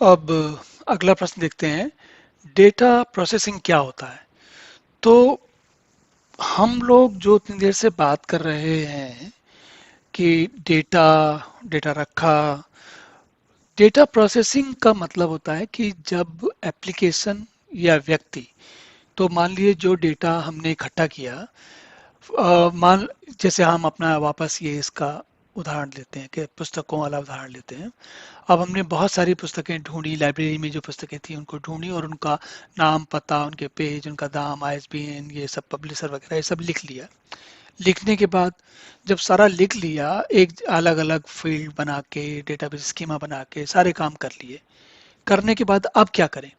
अब अगला प्रश्न देखते हैं, डेटा प्रोसेसिंग क्या होता है। तो हम लोग जो इतनी देर से बात कर रहे हैं कि डेटा डेटा रखा, डेटा प्रोसेसिंग का मतलब होता है कि जब एप्लीकेशन या व्यक्ति, तो मान लीजिए जो डेटा हमने इकट्ठा किया, मान जैसे हम अपना वापस ये इसका उदाहरण लेते हैं कि पुस्तकों वाला उदाहरण लेते हैं। अब हमने बहुत सारी पुस्तकें ढूंढी, लाइब्रेरी में जो पुस्तकें थी उनको ढूंढी और उनका नाम, पता, उनके पेज, उनका दाम, आईएसबीएन, ये सब पब्लिशर वगैरह ये सब लिख लिया। लिखने के बाद जब सारा लिख लिया, एक अलग अलग फील्ड बना के, डेटाबेस स्कीमा बना के सारे काम कर लिए। करने के बाद अब क्या करें?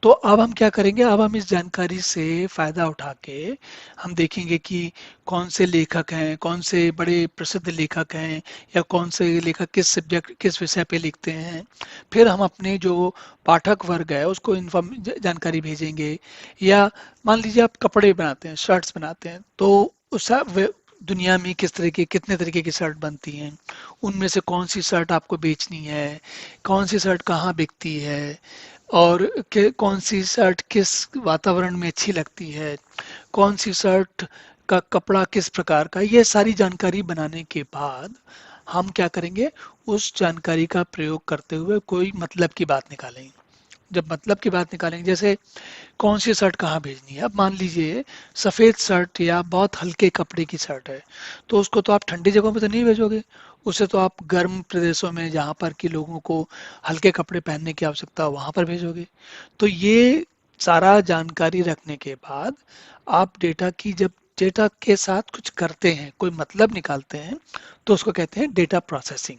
तो अब हम क्या करेंगे, अब हम इस जानकारी से फायदा उठा के हम देखेंगे कि कौन से लेखक हैं, कौन से बड़े प्रसिद्ध लेखक हैं, या कौन से लेखक किस सब्जेक्ट किस विषय पे लिखते हैं। फिर हम अपने जो पाठक वर्ग है उसको इन्फॉर्म जानकारी भेजेंगे। या मान लीजिए आप कपड़े बनाते हैं, शर्ट्स बनाते हैं, तो उस दुनिया में किस तरह के कितने तरीके की शर्ट बनती हैं, उनमें से कौन सी शर्ट आपको बेचनी है, कौन सी शर्ट कहाँ बिकती है, और कौन सी शर्ट किस वातावरण में अच्छी लगती है, कौन सी शर्ट का कपड़ा किस प्रकार का, ये सारी जानकारी बनाने के बाद हम क्या करेंगे, उस जानकारी का प्रयोग करते हुए कोई मतलब की बात निकालेंगे। जब मतलब की बात निकालेंगे, जैसे कौन सी शर्ट कहाँ भेजनी है। अब मान लीजिए सफ़ेद शर्ट या बहुत हल्के कपड़े की शर्ट है, तो उसको तो आप ठंडी जगहों पे तो नहीं भेजोगे, उसे तो आप गर्म प्रदेशों में जहाँ पर कि लोगों को हल्के कपड़े पहनने की आवश्यकता हो वहाँ पर भेजोगे। तो ये सारा जानकारी रखने के बाद आप डेटा की, जब डेटा के साथ कुछ करते हैं, कोई मतलब निकालते हैं, तो उसको कहते हैं डेटा प्रोसेसिंग।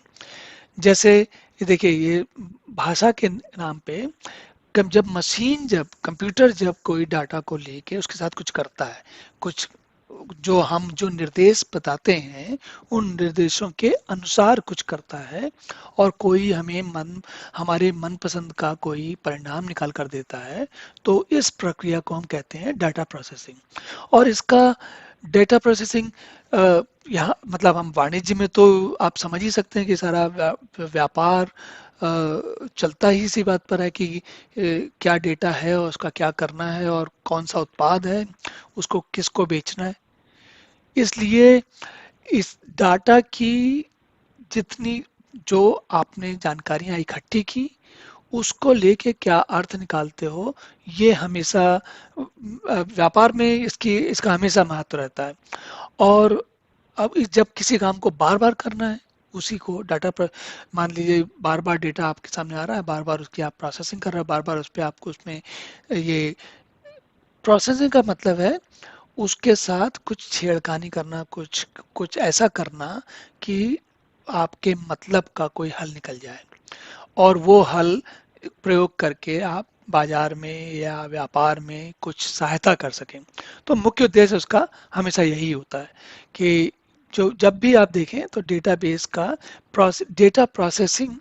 जैसे ये देखिए, ये भाषा के नाम पे, जब कंप्यूटर जब कोई डाटा को लेके उसके साथ कुछ करता है, कुछ जो हम जो निर्देश बताते हैं उन निर्देशों के अनुसार कुछ करता है, और कोई हमारे मनपसंद का कोई परिणाम निकाल कर देता है, तो इस प्रक्रिया को हम कहते हैं डाटा प्रोसेसिंग। और इसका डेटा प्रोसेसिंग यहाँ मतलब हम वाणिज्य में तो आप समझ ही सकते हैं कि सारा व्यापार चलता ही इसी बात पर है कि क्या डेटा है और उसका क्या करना है, और कौन सा उत्पाद है, उसको किसको बेचना है। इसलिए इस डाटा की जितनी जो आपने जानकारियां इकट्ठी की, उसको लेके क्या अर्थ निकालते हो, ये हमेशा व्यापार में इसका हमेशा महत्व रहता है। और अब जब किसी काम को बार बार करना है, उसी को डाटा पर, मान लीजिए बार बार डेटा आपके सामने आ रहा है, बार बार उसकी आप प्रोसेसिंग कर रहे हो, बार बार उस पर आपको उसमें ये प्रोसेसिंग का मतलब है उसके साथ कुछ छेड़खानी करना, कुछ कुछ ऐसा करना कि आपके मतलब का कोई हल निकल जाए, और वो हल प्रयोग करके आप बाजार में या व्यापार में कुछ सहायता कर सकें। तो मुख्य उद्देश्य उसका हमेशा यही होता है कि जो जब भी आप देखें तो डेटाबेस का डेटा प्रोसेसिंग,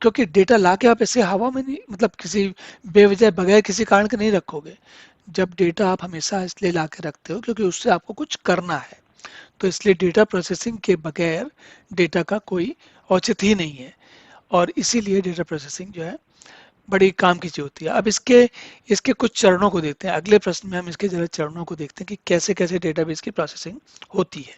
क्योंकि डेटा लाके आप ऐसे हवा में नहीं, मतलब किसी बेवजह बगैर किसी कारण के नहीं रखोगे। जब डेटा आप हमेशा इसलिए ला के रखते हो क्योंकि उससे आपको कुछ करना है, तो इसलिए डेटा प्रोसेसिंग के बगैर डेटा का कोई औचित्य ही नहीं है। और इसीलिए डेटा प्रोसेसिंग जो है बड़ी काम की चीज होती है। अब इसके इसके कुछ चरणों को देखते हैं, अगले प्रश्न में हम इसके जरा चरणों को देखते हैं कि कैसे कैसे डेटाबेस की प्रोसेसिंग होती है।